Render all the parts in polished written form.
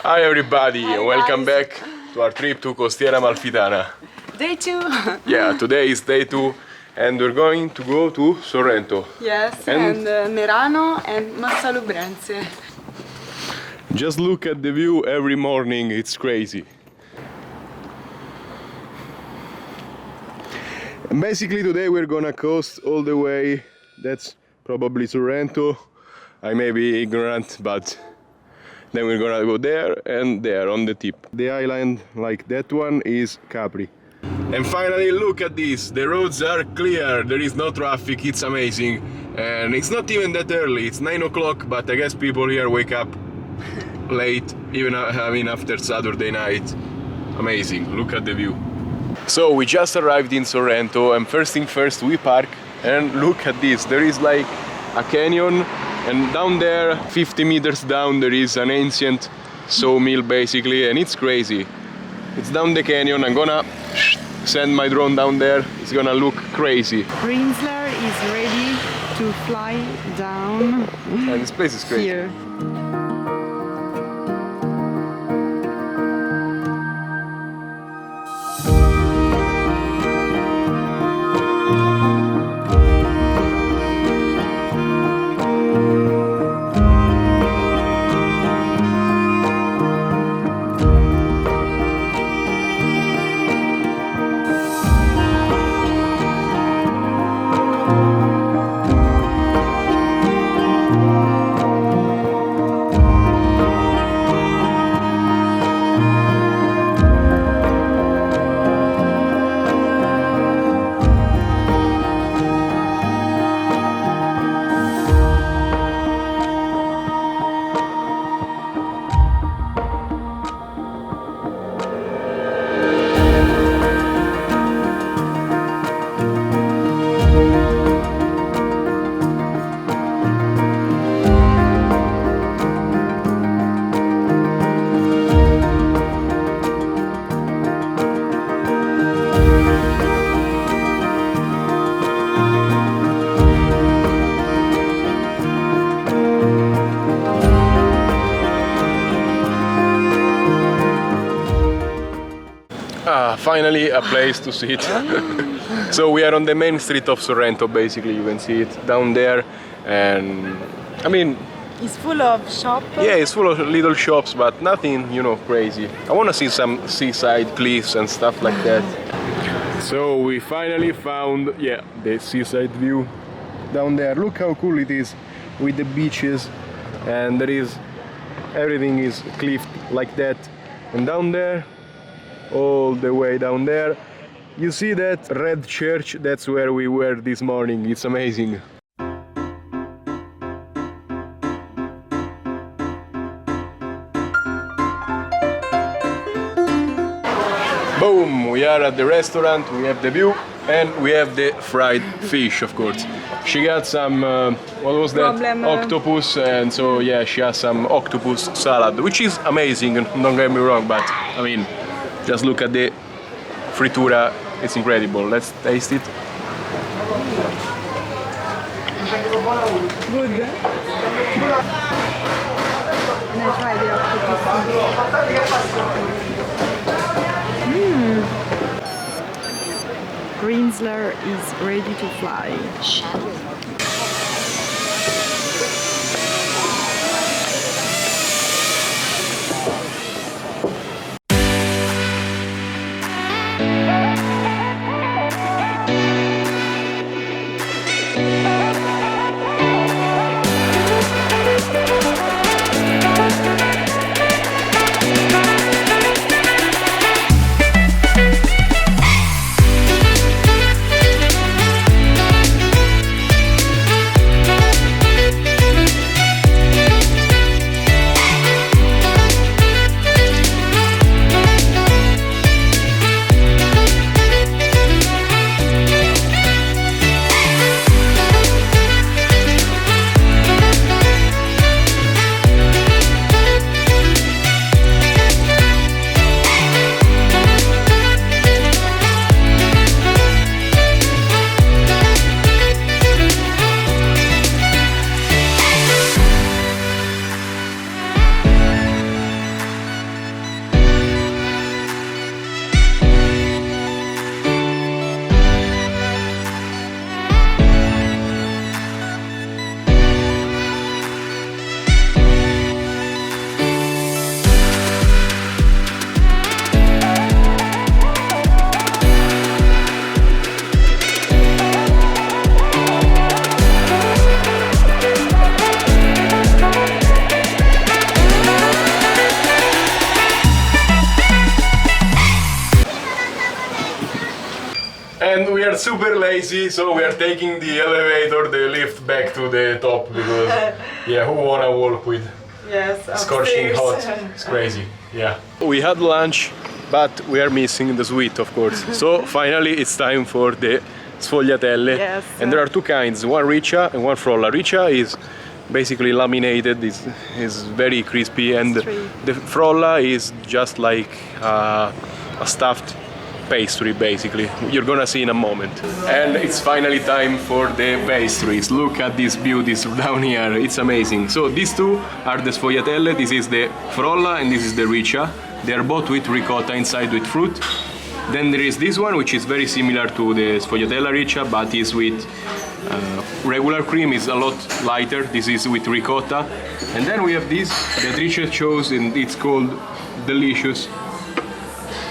Hi everybody, Hi, and welcome guys. back to our trip to Costiera Amalfitana. Day 2. Yeah, today is day 2 and we're going to go to Sorrento. Yes, And- and Merano and Massalubrense. Just look at the view every morning, it's crazy. And basically today we're gonna coast all the way, that's probably Sorrento. I may be ignorant, but then we're gonna go there and there on the tip. The island like that one is Capri. And finally look at this, the roads are clear, there is no traffic, it's amazing. And it's not even that early, it's 9 o'clock, but I guess people here wake up late, even after Saturday night. Amazing, look at the view. So we just arrived in Sorrento and first thing first we park and look at this, there is like a canyon and down there 50 meters down there is an ancient sawmill basically, and it's crazy. It's down the canyon, I'm gonna send my drone down there, it's gonna look crazy. Rimzler is ready to fly down And this place is crazy. here. Finally a place to sit. So we are on the main street of Sorrento basically, you can see it down there, and I mean, It's full of shops. yeah, it's full of little shops but nothing, you know, crazy. I want to see some seaside cliffs and stuff like that. So we finally found, yeah, the seaside view down there. Look how cool it is with the beaches, and there is everything is cliffed like that, and down there, all the way down there, you see that red church, that's where we were this morning. It's amazing. Boom, we are at the restaurant, we have the view and we have the fried fish, of course. She got some, what was that? Octopus, and so yeah, she has some octopus salad, which is amazing, don't get me wrong, but I mean, just look at the fritura, it's incredible. Let's taste it. Good. And I try the octopus. Rimzler is ready to fly. are super lazy, so we are taking the elevator, the lift back to the top because, yeah, who wanna walk with scorching hot? It's crazy, yeah. We had lunch, but we are missing the sweet, of course. So finally, it's time for the sfogliatelle. Yes. And there are two kinds, one riccia and one frolla. Riccia is basically laminated, is very crispy, and the frolla is just like a stuffed pastry, basically. You're gonna see in a moment. And it's finally time for the pastries. Look at these beauties down here, it's amazing. So these two are the sfogliatelle, this is the frolla and this is the riccia. They are both with ricotta inside with fruit. Then there is this one, which is very similar to the sfogliatella riccia, but is with regular cream, is a lot lighter. This is with ricotta. And then we have this that Richard chose, and it's called Delicious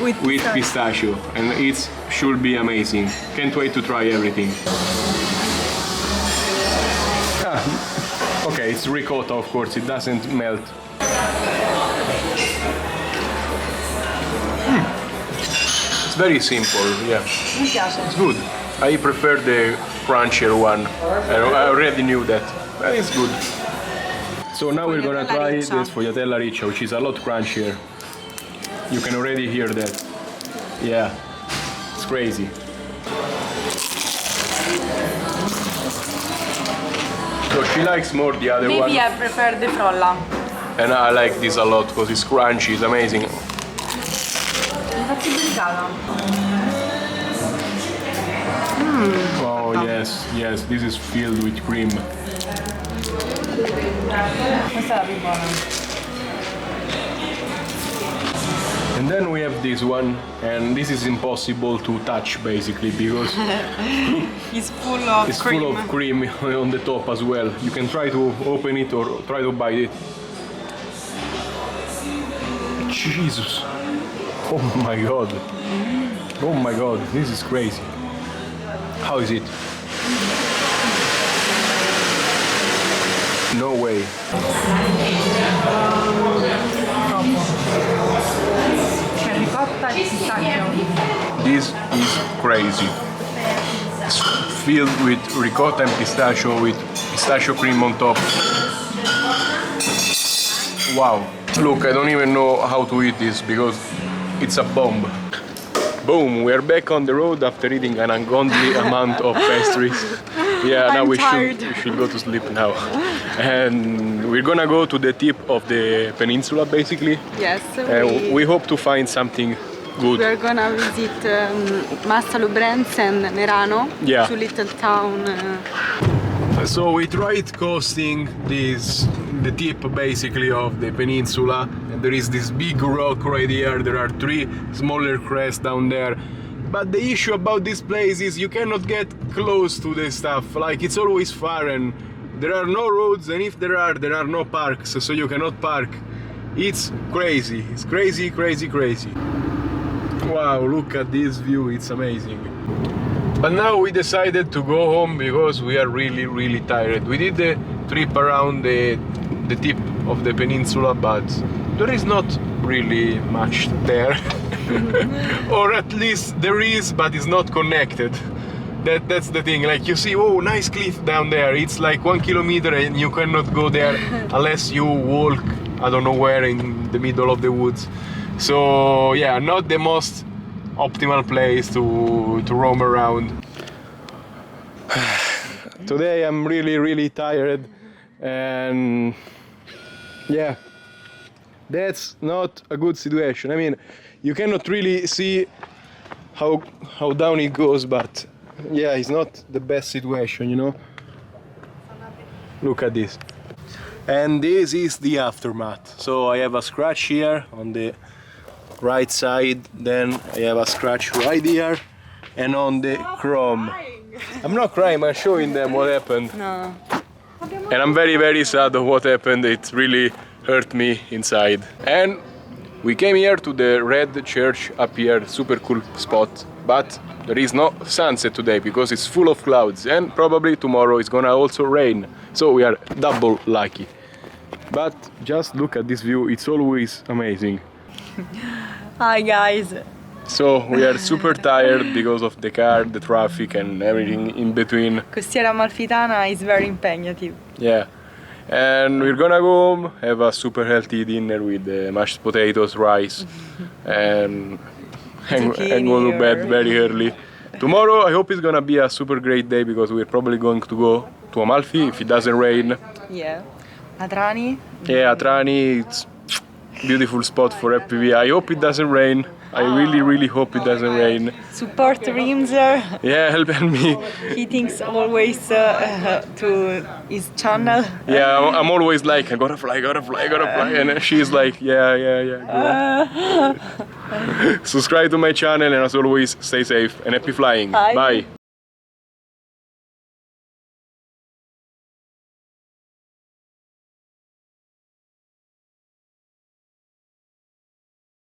with pistachio. And it should be amazing. Can't wait to try everything. Okay, it's ricotta, of course, it doesn't melt. It's very simple, yeah. It's good. I prefer the crunchier one. I already knew that, but it's good. So now we're gonna try the sfogliatella riccia, which is a lot crunchier. You can already hear that. Yeah, it's crazy. So she likes more the other one. Maybe I prefer the frolla. And I like this a lot because it's crunchy, it's amazing. Oh yes, yes, this is filled with cream. Questa è la più buona. And then we have this one, and this is impossible to touch basically because It's full of cream. full of cream on the top as well. You can try to open it or try to bite it. Jesus! Oh my god! Oh my god, this is crazy. How is it? No way. This is crazy. It's filled with ricotta and pistachio with pistachio cream on top. Wow. Look, I don't even know how to eat this because it's a bomb. Boom, we're back on the road after eating an ungodly amount of pastries. Yeah, now we should go to sleep now. And we're gonna go to the tip of the peninsula basically. Yes. We hope to find something good. We're gonna visit Massalo Brands and Merano, Yeah. two little town. So we tried coasting the tip basically of the peninsula, and there is this big rock right here, there are three smaller crests down there. But the issue about this place is you cannot get close to the stuff, like it's always far and there are no roads, and if there are no parks, so you cannot park. It's crazy, it's crazy, crazy, crazy. Wow, look at this view, it's amazing. But now we decided to go home because we are really, really tired. We did the trip around the tip of the peninsula, but there is not really much there. Or at least there is, but it's not connected. That's the thing, like you see, oh, nice cliff down there. It's like 1 kilometer and you cannot go there unless you walk, I don't know where, in the middle of the woods. So yeah, not the most optimal place to roam around. Today I'm really, really tired, and yeah, that's not a good situation. I mean, you cannot really see how down it goes, but yeah, it's not the best situation, you know. Look at this. And this is the aftermath. So I have a scratch here on the right side, then I have a scratch right here, and on the chrome. I'm not crying, I'm showing them what happened. No. And I'm very, very sad of what happened. It really hurt me inside. And we came here to the red church up here, super cool spot, but there is no sunset today because it's full of clouds, and probably tomorrow it's gonna also rain. So we are double lucky. But just look at this view, it's always amazing. Hi guys, So we are super tired because of the car, the traffic and everything in between. Costiera Amalfitana is very impegnative. Yeah. And we're gonna go home, have a super healthy dinner with mashed potatoes, rice, and go to bed very early. Tomorrow I hope it's gonna be a super great day because we're probably going to go to Amalfi if it doesn't rain. Yeah. Atrani? Yeah, Atrani, it's beautiful spot for FPV. I hope it doesn't rain. I really hope it doesn't rain. Support Rimzler. Yeah, help me. He thinks always to his channel. Yeah, I'm always like, I gotta fly. And she's like, yeah. Go. Subscribe to my channel and as always, stay safe and happy flying. Bye. Bye.